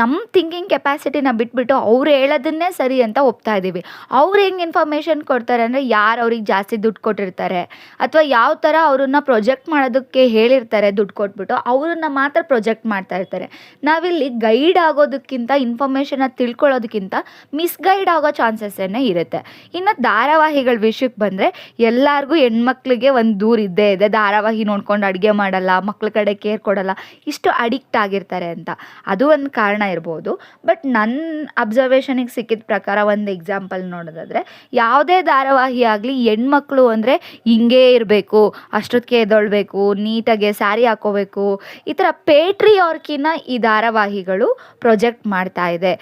ನಮ್ಮ ಥಿಂಕಿಂಗ್ ಕೆಪಾಸಿಟಿನ ಬಿಟ್ಬಿಟ್ಟು ಅವ್ರು ಹೇಳೋದನ್ನೇ ಸರಿ ಅಂತ ಒಪ್ತಾ ಇದ್ದೀವಿ. ಅವ್ರು ಹೆಂಗೆ ಇನ್ಫಾರ್ಮೇಷನ್ ಕೊಡ್ತಾರೆ ಅಂದರೆ, ಯಾರು ಅವ್ರಿಗೆ ಜಾಸ್ತಿ ದುಡ್ಡು ಕೊಟ್ಟಿರ್ತಾರೆ ಅಥವಾ ಯಾವ ಥರ ಅವ್ರನ್ನ ಪ್ರೊಜೆಕ್ಟ್ ಮಾಡೋದಕ್ಕೆ ಹೇಳಿರ್ತಾರೆ ದುಡ್ಡು ಕೊಟ್ಬಿಟ್ಟು ಅವ್ರನ್ನ ಮಾತ್ರ ಪ್ರೊಜೆಕ್ಟ್ ಮಾಡ್ತಾ ಇರ್ತಾರೆ. ನಾವಿಲ್ಲಿ ಗೈಡ್ ಆಗೋದಕ್ಕಿಂತ, ಇನ್ಫಾರ್ಮೇಷನ್ನ ತಿಳ್ಕೊಳ್ಳೋದಕ್ಕಿಂತ ಮಿಸ್ಗೈಡ್ ಆಗೋ ಚಾನ್ಸಸ್ಸೇ ಇರುತ್ತೆ. ಇನ್ನು ಧಾರಾವಾಹಿಗಳ ವಿಷಯಕ್ಕೆ ಬಂದರೆ, ಎಲ್ಲರಿಗೂ ಹೆಣ್ಮಕ್ಳಿಗೆ ಒಂದು ದೂರ ಇದ್ದೇ ಇದೆ. ಧಾರಾವಾಹಿ ನೋಡ್ಕೊಂಡು ಅಡುಗೆ ಮಾಡಲ್ಲ, ಮಕ್ಳ ಕಡೆ ಕೇರ್ ಕೊಡಲ್ಲ, ಇಷ್ಟು ಅಡಿಕ್ಟ್ ಆಗಿರ್ತಾರೆ ಅಂತ. ಅದು ಒಂದು ಕಾರಣ ಇರ್ಬೋದು. ಬಟ್ ನನ್ನ ಅಬ್ಸರ್ವೇಷನಿಗೆ ಸಿಕ್ಕಿದ ಪ್ರಕಾರ ಒಂದು ಎಕ್ಸಾಂಪಲ್ ನೋಡೋದಾದರೆ, ಯಾವುದೇ ಧಾರಾವಾಹಿ ಆಗಲಿ ಹೆಣ್ಮಕ್ಳು ಅಂದರೆ ಹಿಂಗೇ ಇರಬೇಕು, ಅಷ್ಟೊತ್ತಿಗೆ ಎದ್ದೊಳ್ಬೇಕು, ನೀಟಾಗೆ ಸ್ಯಾರಿ ಹಾಕೋಬೇಕು, ಈ ಥರ ಪೇಟ್ರಿಯಾರ್ಕಿನ ಈ ಧಾರಾವಾಹಿಗಳು ಪ್ರೊಜೆಕ್ಟ್ ಮಾಡ್ತಾ ಇದೆ.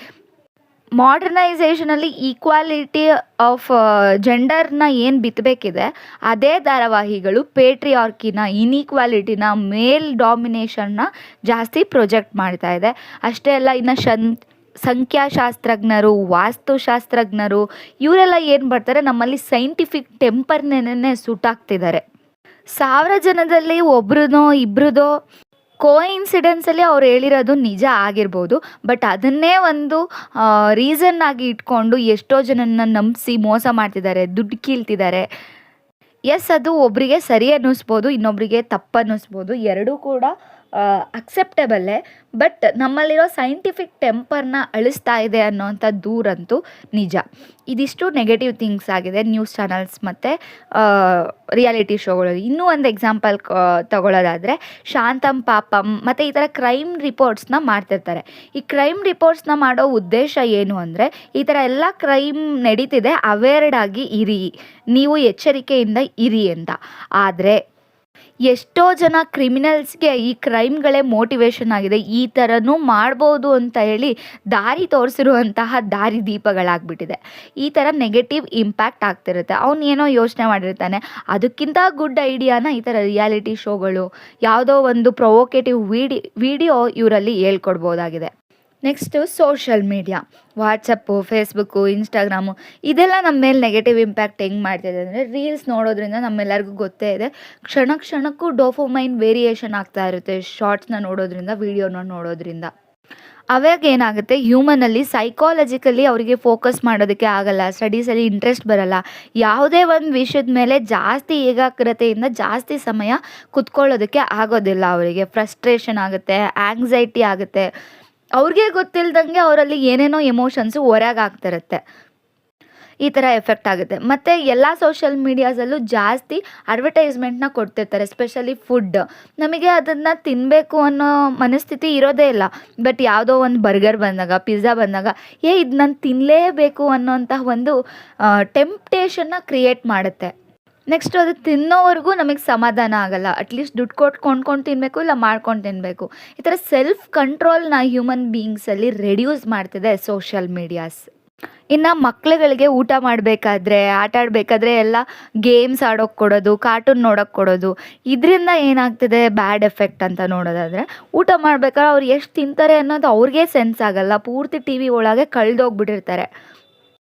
ಮಾಡರ್ನೈಸೇಷನಲ್ಲಿ ಈಕ್ವಾಲಿಟಿ ಆಫ್ ಜೆಂಡರ್ನ ಏನು ಬಿತ್ತಬೇಕಿದೆ, ಅದೇ ಧಾರಾವಾಹಿಗಳು ಪೇಟ್ರಿಯಾರ್ಕಿನ, ಇನ್ಈಕ್ವಾಲಿಟಿನ, ಮೇಲ್ ಡಾಮಿನೇಷನ್ನ ಜಾಸ್ತಿ ಪ್ರೊಜೆಕ್ಟ್ ಮಾಡ್ತಾ ಇದೆ. ಅಷ್ಟೇ ಅಲ್ಲ, ಇನ್ನು ಸಂಖ್ಯಾಶಾಸ್ತ್ರಜ್ಞರು, ವಾಸ್ತುಶಾಸ್ತ್ರಜ್ಞರು ಇವರೆಲ್ಲ ಏನು ಬರ್ತಾರೆ, ನಮ್ಮಲ್ಲಿ ಸೈಂಟಿಫಿಕ್ ಟೆಂಪರ್ನೇ ಸುಟ್ಟಾಕ್ತಿದ್ದಾರೆ. 1000 ಜನದಲ್ಲಿ ಒಬ್ರದೋ ಇಬ್ರದೋ ಕೋಇನ್ಸಿಡೆನ್ಸಲ್ಲಿ ಅವ್ರು ಹೇಳಿರೋದು ನಿಜ ಆಗಿರ್ಬೋದು. ಬಟ್ ಅದನ್ನೇ ಒಂದು ರೀಸನ್ ಆಗಿ ಇಟ್ಕೊಂಡು ಎಷ್ಟೋ ಜನನ ನಂಬಿಸಿ ಮೋಸ ಮಾಡ್ತಿದ್ದಾರೆ, ದುಡ್ಡು ಕೀಳ್ತಿದ್ದಾರೆ. ಎಸ್, ಅದು ಒಬ್ಬರಿಗೆ ಸರಿ ಅನ್ನಿಸ್ಬೋದು, ಇನ್ನೊಬ್ಬರಿಗೆ ತಪ್ಪು ಅನ್ನಿಸ್ಬೋದು, ಎರಡೂ ಕೂಡ ಅಕ್ಸೆಪ್ಟಬಲ್ಲೇ. ಬಟ್ ನಮ್ಮಲ್ಲಿರೋ ಸೈಂಟಿಫಿಕ್ ಟೆಂಪರ್ನ ಅಳಿಸ್ತಾ ಇದೆ ಅನ್ನೋವಂಥ ದೂರಂತೂ ನಿಜ. ಇದಿಷ್ಟು ನೆಗೆಟಿವ್ ಥಿಂಗ್ಸ್ ಆಗಿದೆ ನ್ಯೂಸ್ ಚಾನಲ್ಸ್ ಮತ್ತು ರಿಯಾಲಿಟಿ ಶೋಗಳು. ಇನ್ನೂ ಒಂದು ಎಕ್ಸಾಂಪಲ್ ತಗೊಳ್ಳೋದಾದರೆ, ಶಾಂತಮ್ ಪಾಪಮ್ ಮತ್ತು ಈ ಥರ ಕ್ರೈಮ್ ರಿಪೋರ್ಟ್ಸ್ನ ಮಾಡ್ತಿರ್ತಾರೆ. ಈ ಕ್ರೈಮ್ ರಿಪೋರ್ಟ್ಸ್ನ ಮಾಡೋ ಉದ್ದೇಶ ಏನು ಅಂದರೆ, ಈ ಥರ ಎಲ್ಲ ಕ್ರೈಮ್ ನಡೀತಿದೆ, ಅವೇರ್ಡ್ ಆಗಿ ಇರಿ, ನೀವು ಎಚ್ಚರಿಕೆಯಿಂದ ಇರಿ ಅಂತ. ಆದರೆ ಎಷ್ಟೋ ಜನ ಕ್ರಿಮಿನಲ್ಸ್ಗೆ ಈ ಕ್ರೈಮ್ಗಳೇ ಮೋಟಿವೇಶನ್ ಆಗಿದೆ, ಈ ಥರನೂ ಮಾಡ್ಬೋದು ಅಂತ ಹೇಳಿ ದಾರಿ ತೋರಿಸಿರುವಂತಹ ದಾರಿ ದೀಪಗಳಾಗ್ಬಿಟ್ಟಿದೆ. ಈ ಥರ ನೆಗೆಟಿವ್ ಇಂಪ್ಯಾಕ್ಟ್ ಆಗ್ತಿರುತ್ತೆ. ಅವನು ಏನೋ ಯೋಚನೆ ಮಾಡಿರ್ತಾನೆ, ಅದಕ್ಕಿಂತ ಗುಡ್ ಐಡಿಯಾನ ಈ ಥರ ರಿಯಾಲಿಟಿ ಶೋಗಳು, ಯಾವುದೋ ಒಂದು ಪ್ರೊವೊಕೇಟಿವ್ ವಿಡಿಯೋ ಇವರಲ್ಲಿ ಹೇಳ್ಕೊಡ್ಬೋದಾಗಿದೆ. Next social media, WhatsApp, Facebook, Instagram, ಇದೆಲ್ಲ ನಮ್ಮ ಮೇಲೆ ನೆಗೆಟಿವ್ ಇಂಪ್ಯಾಕ್ಟ್ ಹೆಂಗೆ ಮಾಡ್ತಿದೆ ಅಂದರೆ, ರೀಲ್ಸ್ ನೋಡೋದ್ರಿಂದ ನಮ್ಮೆಲ್ಲರಿಗೂ ಗೊತ್ತೇ ಇದೆ, ಕ್ಷಣಕ್ಕೂ ಡೋಪಮೈನ್ ವೇರಿಯೇಷನ್ ಆಗ್ತಾ ಇರುತ್ತೆ ಶಾರ್ಟ್ಸ್ನ ನೋಡೋದ್ರಿಂದ, ವೀಡಿಯೋನ ನೋಡೋದ್ರಿಂದ. ಅವಾಗ ಏನಾಗುತ್ತೆ, ಹ್ಯೂಮನಲ್ಲಿ ಸೈಕಾಲಜಿಕಲಿ ಅವರಿಗೆ ಫೋಕಸ್ ಮಾಡೋದಕ್ಕೆ ಆಗಲ್ಲ, ಸ್ಟಡೀಸಲ್ಲಿ ಇಂಟ್ರೆಸ್ಟ್ ಬರಲ್ಲ, ಯಾವುದೇ ಒಂದು ವಿಷಯದ ಮೇಲೆ ಜಾಸ್ತಿ ಏಕಾಗ್ರತೆಯಿಂದ ಜಾಸ್ತಿ ಸಮಯ ಕುತ್ಕೊಳ್ಳೋದಕ್ಕೆ ಆಗೋದಿಲ್ಲ. ಅವರಿಗೆ ಫ್ರಸ್ಟ್ರೇಷನ್ ಆಗುತ್ತೆ, ಆಂಗ್ಸೈಟಿ ಆಗುತ್ತೆ, ಅವ್ರಿಗೆ ಗೊತ್ತಿಲ್ದಂಗೆ ಅವರಲ್ಲಿ ಏನೇನೋ ಎಮೋಷನ್ಸು ಹೊರಗೆ ಆಗ್ತಿರುತ್ತೆ. ಈ ಥರ ಎಫೆಕ್ಟ್ ಆಗುತ್ತೆ. ಮತ್ತು ಎಲ್ಲ ಸೋಷಿಯಲ್ ಮೀಡಿಯಾಸಲ್ಲೂ ಜಾಸ್ತಿ ಅಡ್ವರ್ಟೈಸ್ಮೆಂಟ್ನ ಕೊಡ್ತಿರ್ತಾರೆ, ಸ್ಪೆಷಲಿ ಫುಡ್. ನಮಗೆ ಅದನ್ನು ತಿನ್ನಬೇಕು ಅನ್ನೋ ಮನಸ್ಥಿತಿ ಇರೋದೇ ಇಲ್ಲ, ಬಟ್ ಯಾವುದೋ ಒಂದು ಬರ್ಗರ್ ಬಂದಾಗ, ಪಿಜ್ಜಾ ಬಂದಾಗ ಇದು ನಾನು ತಿನ್ನಲೇಬೇಕು ಅನ್ನೋಂತಹ ಒಂದು ಟೆಂಪ್ಟೇಷನ್ನ ಕ್ರಿಯೇಟ್ ಮಾಡುತ್ತೆ. ನೆಕ್ಸ್ಟ್ ಅದು ತಿನ್ನೋವರೆಗೂ ನಮಗೆ ಸಮಾಧಾನ ಆಗಲ್ಲ, ಅಟ್ಲೀಸ್ಟ್ ದುಡ್ಡು ಕೊಟ್ಟು ಕೊಂಡ್ಕೊಂಡು ತಿನ್ನಬೇಕು, ಇಲ್ಲ ಮಾಡ್ಕೊಂಡು ತಿನ್ನಬೇಕು. ಈ ಥರ ಸೆಲ್ಫ್ ಕಂಟ್ರೋಲ್ನ ಹ್ಯೂಮನ್ ಬೀಯಿಂಗ್ಸಲ್ಲಿ ರೆಡ್ಯೂಸ್ ಮಾಡ್ತಿದೆ ಸೋಷಿಯಲ್ ಮೀಡಿಯಾಸ್. ಇನ್ನು ಮಕ್ಳುಗಳಿಗೆ ಊಟ ಮಾಡಬೇಕಾದ್ರೆ, ಆಟ ಆಡಬೇಕಾದ್ರೆ ಎಲ್ಲ ಗೇಮ್ಸ್ ಆಡೋಕ್ಕೆ ಕೊಡೋದು, ಕಾರ್ಟೂನ್ ನೋಡೋಕ್ಕೆ ಕೊಡೋದು. ಇದರಿಂದ ಏನಾಗ್ತಿದೆ ಬ್ಯಾಡ್ ಎಫೆಕ್ಟ್ ಅಂತ ನೋಡೋದಾದರೆ, ಊಟ ಮಾಡ್ಬೇಕಾದ್ರೆ ಅವ್ರು ಎಷ್ಟು ತಿಂತಾರೆ ಅನ್ನೋದು ಅವ್ರಿಗೆ ಸೆನ್ಸ್ ಆಗಲ್ಲ, ಪೂರ್ತಿ ಟಿ ವಿ ಒಳಗೆ ಕಳೆದೋಗ್ಬಿಟ್ಟಿರ್ತಾರೆ.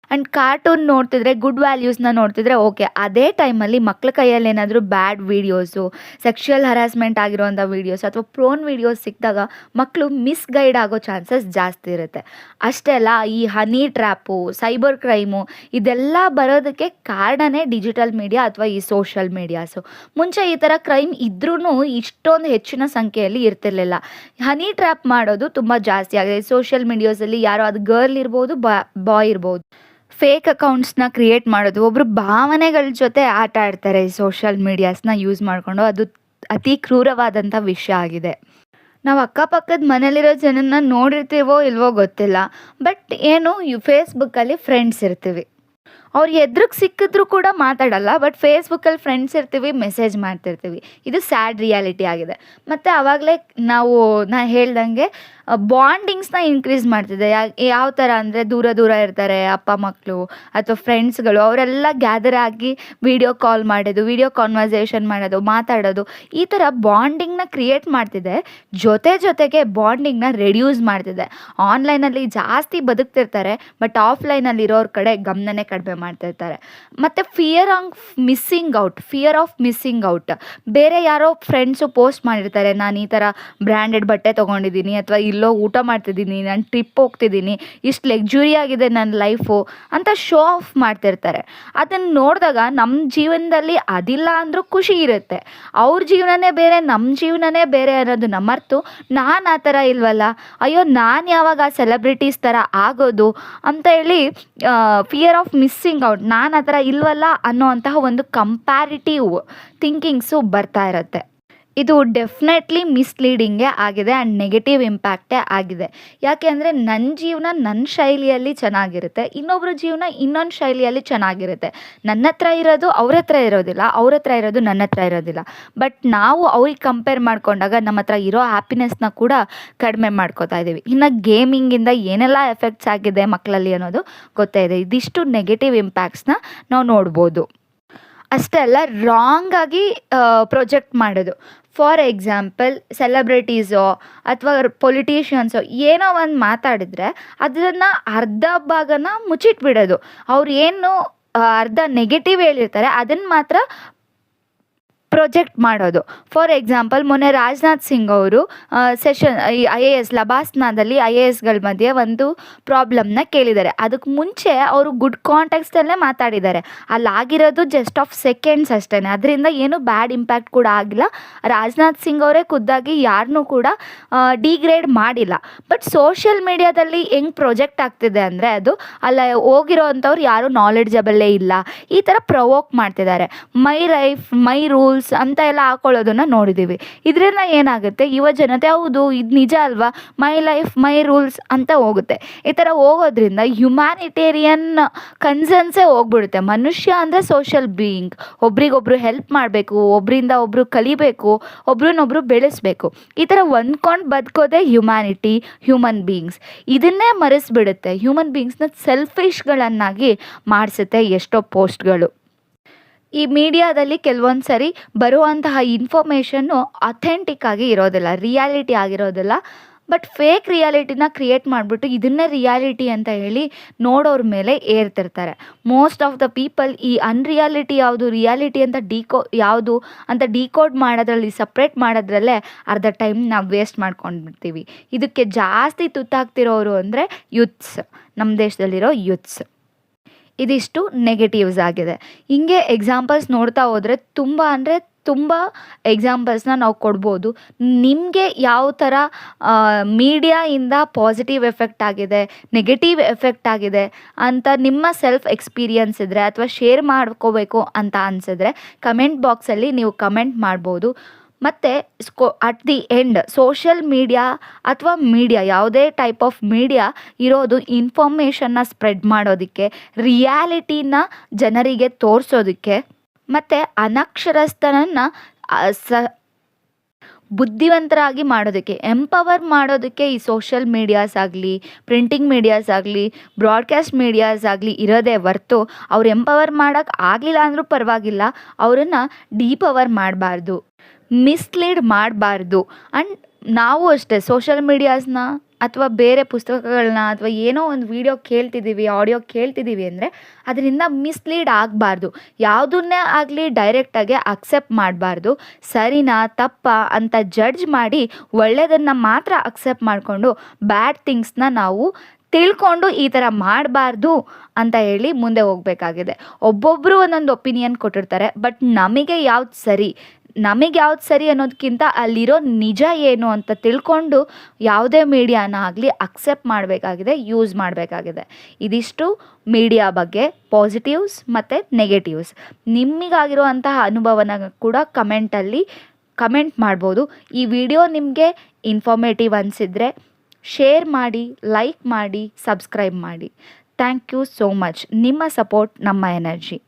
ಆ್ಯಂಡ್ ಕಾರ್ಟೂನ್ ನೋಡ್ತಿದ್ರೆ, ಗುಡ್ ವ್ಯಾಲ್ಯೂಸ್ನ ನೋಡ್ತಿದ್ರೆ ಓಕೆ. ಅದೇ ಟೈಮಲ್ಲಿ ಮಕ್ಳ ಕೈಯಲ್ಲಿ ಏನಾದರೂ ಬ್ಯಾಡ್ ವೀಡಿಯೋಸು, ಸೆಕ್ಷುವಲ್ ಹರಾಸ್ಮೆಂಟ್ ಆಗಿರೋಂಥ ವೀಡಿಯೋಸ್ ಅಥವಾ ಪ್ರೋನ್ ವೀಡಿಯೋಸ್ ಸಿಕ್ಕಿದಾಗ ಮಕ್ಕಳು ಮಿಸ್ಗೈಡ್ ಆಗೋ ಚಾನ್ಸಸ್ ಜಾಸ್ತಿ ಇರುತ್ತೆ. ಅಷ್ಟೇ ಅಲ್ಲ, ಈ ಹನಿ ಟ್ರ್ಯಾಪು, ಸೈಬರ್ ಕ್ರೈಮು ಇದೆಲ್ಲ ಬರೋದಕ್ಕೆ ಕಾರಣನೇ ಡಿಜಿಟಲ್ ಮೀಡಿಯಾ ಅಥವಾ ಈ ಸೋಷಿಯಲ್ ಮೀಡಿಯಾಸು. ಮುಂಚೆ ಈ ಥರ ಕ್ರೈಮ್ ಇದ್ರೂ ಇಷ್ಟೊಂದು ಹೆಚ್ಚಿನ ಸಂಖ್ಯೆಯಲ್ಲಿ ಇರ್ತಿರ್ಲಿಲ್ಲ. ಹನಿ ಟ್ರ್ಯಾಪ್ ಮಾಡೋದು ತುಂಬ ಜಾಸ್ತಿ ಆಗಿದೆ ಸೋಷಿಯಲ್ ಮೀಡಿಯಾಸಲ್ಲಿ. ಯಾರೋ ಅದು ಗರ್ಲ್ ಇರ್ಬೋದು, ಬಾಯ್ ಇರ್ಬೋದು, ಫೇಕ್ ಅಕೌಂಟ್ಸ್ನ ಕ್ರಿಯೇಟ್ ಮಾಡೋದು, ಒಬ್ಬರು ಭಾವನೆಗಳ ಜೊತೆ ಆಟ ಆಡ್ತಾರೆ ಈ ಸೋಷಿಯಲ್ ಮೀಡಿಯಾಸ್ನ ಯೂಸ್ ಮಾಡಿಕೊಂಡು. ಅದು ಅತಿ ಕ್ರೂರವಾದಂಥ ವಿಷಯ ಆಗಿದೆ. ನಾವು ಅಕ್ಕಪಕ್ಕದ ಮನೇಲಿರೋ ಜನನ ನೋಡಿರ್ತೀವೋ ಇಲ್ವೋ ಗೊತ್ತಿಲ್ಲ, ಬಟ್ ಏನು ಫೇಸ್ಬುಕ್ಕಲ್ಲಿ ಫ್ರೆಂಡ್ಸ್ ಇರ್ತೀವಿ, ಅವ್ರು ಎದುರಿಗೆ ಸಿಕ್ಕಿದ್ರು ಕೂಡ ಮಾತಾಡಲ್ಲ, ಬಟ್ ಫೇಸ್ಬುಕ್ಕಲ್ಲಿ ಫ್ರೆಂಡ್ಸ್ ಇರ್ತೀವಿ, ಮೆಸೇಜ್ ಮಾಡ್ತಿರ್ತೀವಿ. ಇದು ಸ್ಯಾಡ್ ರಿಯಾಲಿಟಿ ಆಗಿದೆ. ಮತ್ತು ಆವಾಗಲೇ ನಾನು ಹೇಳ್ದಂಗೆ ಬಾಂಡಿಂಗ್ಸ್ನ ಇನ್ಕ್ರೀಸ್ ಮಾಡ್ತಿದೆ. ಯಾವ ಥರ ಅಂದರೆ, ದೂರ ದೂರ ಇರ್ತಾರೆ ಅಪ್ಪ ಮಕ್ಕಳು ಅಥವಾ ಫ್ರೆಂಡ್ಸ್ಗಳು, ಅವರೆಲ್ಲ ಗ್ಯಾದರ್ ಆಗಿ ವಿಡಿಯೋ ಕಾಲ್ ಮಾಡೋದು, ವಿಡಿಯೋ ಕಾನ್ವರ್ಸೇಷನ್ ಮಾಡೋದು, ಮಾತಾಡೋದು, ಈ ಥರ ಬಾಂಡಿಂಗ್ನ ಕ್ರಿಯೇಟ್ ಮಾಡ್ತಿದೆ. ಜೊತೆಗೆ ಬಾಂಡಿಂಗ್ನ ರೆಡ್ಯೂಸ್ ಮಾಡ್ತಿದೆ. ಆನ್ಲೈನಲ್ಲಿ ಜಾಸ್ತಿ ಬದುಕ್ತಿರ್ತಾರೆ, ಬಟ್ ಆಫ್ಲೈನಲ್ಲಿರೋರ ಕಡೆ ಗಮನನೇ ಕಡಿಮೆ ಮಾಡ್ತಿರ್ತಾರೆ. ಮತ್ತು ಫಿಯರ್ ಆಫ್ ಮಿಸ್ಸಿಂಗ್ ಔಟ್. ಬೇರೆ ಯಾರೋ ಫ್ರೆಂಡ್ಸು ಪೋಸ್ಟ್ ಮಾಡಿರ್ತಾರೆ, ನಾನು ಈ ಥರ ಬ್ರ್ಯಾಂಡೆಡ್ ಬಟ್ಟೆ ತೊಗೊಂಡಿದ್ದೀನಿ, ಅಥವಾ ಇಲ್ಲೋ ಊಟ ಮಾಡ್ತಿದ್ದೀನಿ, ನಾನು ಟ್ರಿಪ್ ಹೋಗ್ತಿದ್ದೀನಿ, ಇಷ್ಟು ಲಕ್ಸುರಿ ಆಗಿದೆ ನನ್ನ ಲೈಫು ಅಂತ ಶೋ ಆಫ್ ಮಾಡ್ತಿರ್ತಾರೆ. ಅದನ್ನು ನೋಡಿದಾಗ ನಮ್ಮ ಜೀವನದಲ್ಲಿ ಅದಿಲ್ಲ ಅಂದರೂ ಖುಷಿ ಇರುತ್ತೆ. ಅವ್ರ ಜೀವನನೇ ಬೇರೆ, ನಮ್ಮ ಜೀವನನೇ ಬೇರೆ ಅನ್ನೋದನ್ನ ಮರೆತು, ನಾನು ಆ ಥರ ಇಲ್ವಲ್ಲ, ಅಯ್ಯೋ ನಾನು ಯಾವಾಗ ಆ ಸೆಲೆಬ್ರಿಟೀಸ್ ಥರ ಆಗೋದು ಅಂತ ಹೇಳಿ ಫಿಯರ್ ಆಫ್ ಮಿಸ್ಸಿಂಗ್ ಔಟ್, ನಾನು ಆ ಥರ ಇಲ್ವಲ್ಲ ಅನ್ನೋ ಅಂತಹ ಒಂದು ಕಂಪ್ಯಾರಿಟಿವ್ ಥಿಂಕಿಂಗ್ಸು ಬರ್ತಾ ಇರುತ್ತೆ. ಇದು ಡೆಫಿನೆಟ್ಲಿ ಮಿಸ್ಲೀಡಿಂಗೇ ಆಗಿದೆ ಆ್ಯಂಡ್ ನೆಗೆಟಿವ್ ಇಂಪ್ಯಾಕ್ಟೇ ಆಗಿದೆ. ಯಾಕೆ ಅಂದರೆ, ನನ್ನ ಜೀವನ ನನ್ನ ಶೈಲಿಯಲ್ಲಿ ಚೆನ್ನಾಗಿರುತ್ತೆ, ಇನ್ನೊಬ್ಬರ ಜೀವನ ಇನ್ನೊಂದು ಶೈಲಿಯಲ್ಲಿ ಚೆನ್ನಾಗಿರುತ್ತೆ. ನನ್ನ ಹತ್ರ ಇರೋದು ಅವ್ರ ಹತ್ರ ಇರೋದಿಲ್ಲ, ಅವ್ರ ಹತ್ರ ಇರೋದು ನನ್ನ ಹತ್ರ ಇರೋದಿಲ್ಲ. ಬಟ್ ನಾವು ಅವ್ರಿಗೆ ಕಂಪೇರ್ ಮಾಡ್ಕೊಂಡಾಗ ನಮ್ಮ ಹತ್ರ ಇರೋ ಹ್ಯಾಪಿನೆಸ್ನ ಕೂಡ ಕಡಿಮೆ ಮಾಡ್ಕೋತಾ ಇದ್ದೀವಿ. ಇನ್ನು ಗೇಮಿಂಗಿಂದ ಏನೆಲ್ಲ ಎಫೆಕ್ಟ್ಸ್ ಆಗಿದೆ ಮಕ್ಕಳಲ್ಲಿ ಅನ್ನೋದು ಗೊತ್ತೇ ಇದೆ. ಇದಿಷ್ಟು ನೆಗೆಟಿವ್ ಇಂಪ್ಯಾಕ್ಟ್ಸ್ನ ನಾವು ನೋಡ್ಬೋದು. ಅಷ್ಟೇ ಅಲ್ಲ, ರಾಂಗಾಗಿ ಪ್ರೊಜೆಕ್ಟ್ ಮಾಡೋದು. ಫಾರ್ ಎಕ್ಸಾಂಪಲ್, ಸೆಲೆಬ್ರಿಟೀಸೋ ಅಥವಾ ಪೊಲಿಟಿಷಿಯನ್ಸೋ ಏನೋ ಒಂದು ಮಾತಾಡಿದರೆ ಅದನ್ನು ಅರ್ಧ ಭಾಗನ ಮುಚ್ಚಿಟ್ಬಿಡೋದು. ಅವ್ರು ಏನು ಅರ್ಧ ನೆಗೆಟಿವ್ ಹೇಳಿರ್ತಾರೆ ಅದನ್ನು ಮಾತ್ರ ಪ್ರೊಜೆಕ್ಟ್ ಮಾಡೋದು. ಫಾರ್ ಎಕ್ಸಾಂಪಲ್, ಮೊನ್ನೆ ರಾಜನಾಥ್ ಸಿಂಗ್ ಅವರು IAS ಲಬಾಸ್ನಾದಲ್ಲಿ IASಗಳ ಮಧ್ಯೆ ಒಂದು ಪ್ರಾಬ್ಲಮ್ನ ಕೇಳಿದ್ದಾರೆ. ಅದಕ್ಕೆ ಮುಂಚೆ ಅವರು ಗುಡ್ ಕಾಂಟೆಕ್ಸ್ಟಲ್ಲೇ ಮಾತಾಡಿದ್ದಾರೆ. ಅಲ್ಲಾಗಿರೋದು ಜಸ್ಟ್ ಆಫ್ ಸೆಕೆಂಡ್ಸ್ ಅಷ್ಟೇ, ಅದರಿಂದ ಏನು ಬ್ಯಾಡ್ ಇಂಪ್ಯಾಕ್ಟ್ ಕೂಡ ಆಗಿಲ್ಲ. ರಾಜನಾಥ್ ಸಿಂಗ್ ಅವರೇ ಖುದ್ದಾಗಿ ಯಾರನ್ನೂ ಕೂಡ ಡಿಗ್ರೇಡ್ ಮಾಡಿಲ್ಲ. ಬಟ್ ಸೋಷಿಯಲ್ ಮೀಡಿಯಾದಲ್ಲಿ ಹೆಂಗೆ ಪ್ರೊಜೆಕ್ಟ್ ಆಗ್ತಿದೆ ಅಂದರೆ, ಅದು ಅಲ್ಲ ಹೋಗಿರೋ ಅಂಥವ್ರು ಯಾರೂ ನಾಲೆಡ್ಜಬಲ್ಲೇ ಇಲ್ಲ, ಈ ಥರ ಪ್ರವೋಕ್ ಮಾಡ್ತಿದ್ದಾರೆ. ಮೈ ಲೈಫ್ ಮೈ ರೂಲ್ಸ್ ಅಂತ ಎಲ್ಲ ಹಾಕೊಳ್ಳೋದನ್ನ ನೋಡಿದ್ದೀವಿ. ಇದರಿಂದ ಏನಾಗುತ್ತೆ, ಯುವ ಜನತೆ ಹೌದು ಇದು ನಿಜ ಅಲ್ವಾ, ಮೈ ಲೈಫ್ ಮೈ ರೂಲ್ಸ್ ಅಂತ ಹೋಗುತ್ತೆ. ಈ ಥರ ಹೋಗೋದ್ರಿಂದ ಹ್ಯುಮ್ಯಾನಿಟೇರಿಯನ್ ಕನ್ಸರ್ನ್ಸೇ ಹೋಗ್ಬಿಡುತ್ತೆ. ಮನುಷ್ಯ ಅಂದರೆ ಸೋಷಿಯಲ್ ಬೀಯಿಂಗ್, ಒಬ್ರಿಗೊಬ್ರು ಹೆಲ್ಪ್ ಮಾಡಬೇಕು, ಒಬ್ಬರಿಂದ ಒಬ್ಬರು ಕಲಿಬೇಕು, ಒಬ್ರನ್ನೊಬ್ರು ಬೆಳೆಸಬೇಕು. ಈ ಥರ ಹೊಂದ್ಕೊಂಡು ಬದುಕೋದೇ ಹ್ಯುಮ್ಯಾನಿಟಿ, ಹ್ಯೂಮನ್ ಬೀಯಿಂಗ್ಸ್. ಇದನ್ನೇ ಮರೆಸಿಬಿಡುತ್ತೆ. ಹ್ಯೂಮನ್ ಬೀಯಿಂಗ್ಸ್ನ ಸೆಲ್ಫಿಶ್ಗಳನ್ನಾಗಿ ಮಾಡಿಸುತ್ತೆ ಎಷ್ಟೋ ಪೋಸ್ಟ್ಗಳು. ಈ ಮೀಡಿಯಾದಲ್ಲಿ ಕೆಲವೊಂದು ಸರಿ ಬರುವಂತಹ ಇನ್ಫಾರ್ಮೇಷನ್ನು ಅಥೆಂಟಿಕ್ ಆಗಿ ಇರೋದಿಲ್ಲ, ರಿಯಾಲಿಟಿ ಆಗಿರೋದಿಲ್ಲ. ಬಟ್ ಫೇಕ್ ರಿಯಾಲಿಟಿನ ಕ್ರಿಯೇಟ್ ಮಾಡಿಬಿಟ್ಟು ಇದನ್ನೇ ರಿಯಾಲಿಟಿ ಅಂತ ಹೇಳಿ ನೋಡೋರ ಮೇಲೆ ಏರ್ತಿರ್ತಾರೆ. ಮೋಸ್ಟ್ ಆಫ್ ದ ಪೀಪಲ್ ಈ ಅನ್ರಿಯಾಲಿಟಿ ಯಾವುದು, ರಿಯಾಲಿಟಿ ಅಂತ ಯಾವುದು ಅಂತ ಡಿಕೋಡ್ ಮಾಡೋದ್ರಲ್ಲಿ, ಸಪ್ರೇಟ್ ಮಾಡೋದ್ರಲ್ಲೇ ಅರ್ಧ ಟೈಮ್ ನಾವು ವೇಸ್ಟ್ ಮಾಡ್ಕೊಂಡ್ಬಿಡ್ತೀವಿ. ಇದಕ್ಕೆ ಜಾಸ್ತಿ ತುತ್ತಾಗ್ತಿರೋರು ಅಂದರೆ ಯೂತ್ಸ್, ನಮ್ಮ ದೇಶದಲ್ಲಿರೋ ಯೂತ್ಸ್. ಇದಿಷ್ಟು ನೆಗೆಟಿವ್ಸ್ ಆಗಿದೆ. ಹಿಂಗೆ ಎಕ್ಸಾಂಪಲ್ಸ್ ನೋಡ್ತಾ ಹೋದರೆ ತುಂಬ ಎಕ್ಸಾಂಪಲ್ಸ್ನ ನಾವು ಕೊಡ್ಬೋದು. ನಿಮಗೆ ಯಾವ ಥರ ಮೀಡಿಯಾಯಿಂದ ಪಾಸಿಟಿವ್ ಎಫೆಕ್ಟ್ ಆಗಿದೆ, ನೆಗೆಟಿವ್ ಎಫೆಕ್ಟ್ ಆಗಿದೆ ಅಂತ ನಿಮ್ಮ ಸೆಲ್ಫ್ ಎಕ್ಸ್ಪೀರಿಯನ್ಸ್ ಇದ್ದರೆ ಅಥವಾ ಶೇರ್ ಮಾಡ್ಕೋಬೇಕು ಅಂತ ಅನಿಸಿದ್ರೆ ಕಮೆಂಟ್ ಬಾಕ್ಸಲ್ಲಿ ನೀವು ಕಮೆಂಟ್ ಮಾಡ್ಬೋದು. ಮತ್ತು at the end social media ಅಥವಾ ಮೀಡಿಯಾ ಯಾವುದೇ ಟೈಪ್ ಆಫ್ ಮೀಡಿಯಾ ಇರೋದು ಇನ್ಫಾರ್ಮೇಷನ್ನ ಸ್ಪ್ರೆಡ್ ಮಾಡೋದಕ್ಕೆ, ರಿಯಾಲಿಟಿನ ಜನರಿಗೆ ತೋರಿಸೋದಕ್ಕೆ ಮತ್ತು ಅನಕ್ಷರಸ್ಥನನ್ನು ಬುದ್ಧಿವಂತರಾಗಿ ಮಾಡೋದಕ್ಕೆ, ಎಂಪವರ್ ಮಾಡೋದಕ್ಕೆ ಈ ಸೋಷಿಯಲ್ ಮೀಡಿಯಾಸ್ ಆಗಲಿ, ಪ್ರಿಂಟಿಂಗ್ ಮೀಡಿಯಾಸ್ ಆಗಲಿ, ಬ್ರಾಡ್ಕಾಸ್ಟ್ ಮೀಡಿಯಾಸ್ ಆಗಲಿ ಇರೋದೇ ಹೊರ್ತು ಅವ್ರು ಎಂಪವರ್ ಮಾಡೋಕ್ಕೆ ಆಗಲಿಲ್ಲ ಅಂದರೂ ಪರವಾಗಿಲ್ಲ, ಅವರನ್ನು ಡಿಪವರ್ ಮಾಡಬಾರ್ದು, ಮಿಸ್ಲೀಡ್ ಮಾಡಬಾರ್ದು. ಆ್ಯಂಡ್ ನಾವು ಅಷ್ಟೇ ಸೋಷಿಯಲ್ ಮೀಡಿಯಾಸ್ನ ಅಥವಾ ಬೇರೆ ಪುಸ್ತಕಗಳನ್ನ ಅಥವಾ ಏನೋ ಒಂದು ವಿಡಿಯೋ ಕೇಳ್ತಿದ್ದೀವಿ, ಆಡಿಯೋ ಕೇಳ್ತಿದ್ದೀವಿ ಅಂದರೆ ಅದರಿಂದ ಮಿಸ್ಲೀಡ್ ಆಗಬಾರ್ದು. ಯಾವುದನ್ನೇ ಆಗಲಿ ಡೈರೆಕ್ಟಾಗಿ ಅಕ್ಸೆಪ್ಟ್ ಮಾಡಬಾರ್ದು. ಸರಿನಾ ತಪ್ಪಾ ಅಂತ ಜಡ್ಜ್ ಮಾಡಿ ಒಳ್ಳೆಯದನ್ನು ಮಾತ್ರ ಅಕ್ಸೆಪ್ಟ್ ಮಾಡಿಕೊಂಡು ಬ್ಯಾಡ್ ಥಿಂಗ್ಸ್ನ ನಾವು ತಿಳ್ಕೊಂಡು ಈ ಥರ ಮಾಡಬಾರ್ದು ಅಂತ ಹೇಳಿ ಮುಂದೆ ಹೋಗಬೇಕಾಗಿದೆ. ಒಬ್ಬೊಬ್ಬರು ಒಂದೊಂದು ಒಪಿನಿಯನ್ ಕೊಟ್ಟಿರ್ತಾರೆ, ಬಟ್ ನಮಗೆ ಯಾವ್ದು ಸರಿ ಅನ್ನೋದಕ್ಕಿಂತ ಅಲ್ಲಿರೋ ನಿಜ ಏನು ಅಂತ ತಿಳ್ಕೊಂಡು ಯಾವುದೇ ಮೀಡಿಯಾನ ಆಗಲಿ ಅಕ್ಸೆಪ್ಟ್ ಮಾಡಬೇಕಾಗಿದೆ, ಯೂಸ್ ಮಾಡಬೇಕಾಗಿದೆ. ಇದಿಷ್ಟು ಮೀಡಿಯಾ ಬಗ್ಗೆ ಪಾಸಿಟಿವ್ಸ್ ಮತ್ತು ನೆಗೆಟಿವ್ಸ್. ನಿಮಗಾಗಿರುವಂತಹ ಅನುಭವನ ಕೂಡ ಕಮೆಂಟ್ ಮಾಡ್ಬೋದು. ಈ ವಿಡಿಯೋ ನಿಮಗೆ ಇನ್ಫಾರ್ಮೇಟಿವ್ ಅನಿಸಿದರೆ ಶೇರ್ ಮಾಡಿ, ಲೈಕ್ ಮಾಡಿ, ಸಬ್ಸ್ಕ್ರೈಬ್ ಮಾಡಿ. Thank you so much. ನಿಮ್ಮ ಸಪೋರ್ಟ್ ನಮ್ಮ ಎನರ್ಜಿ.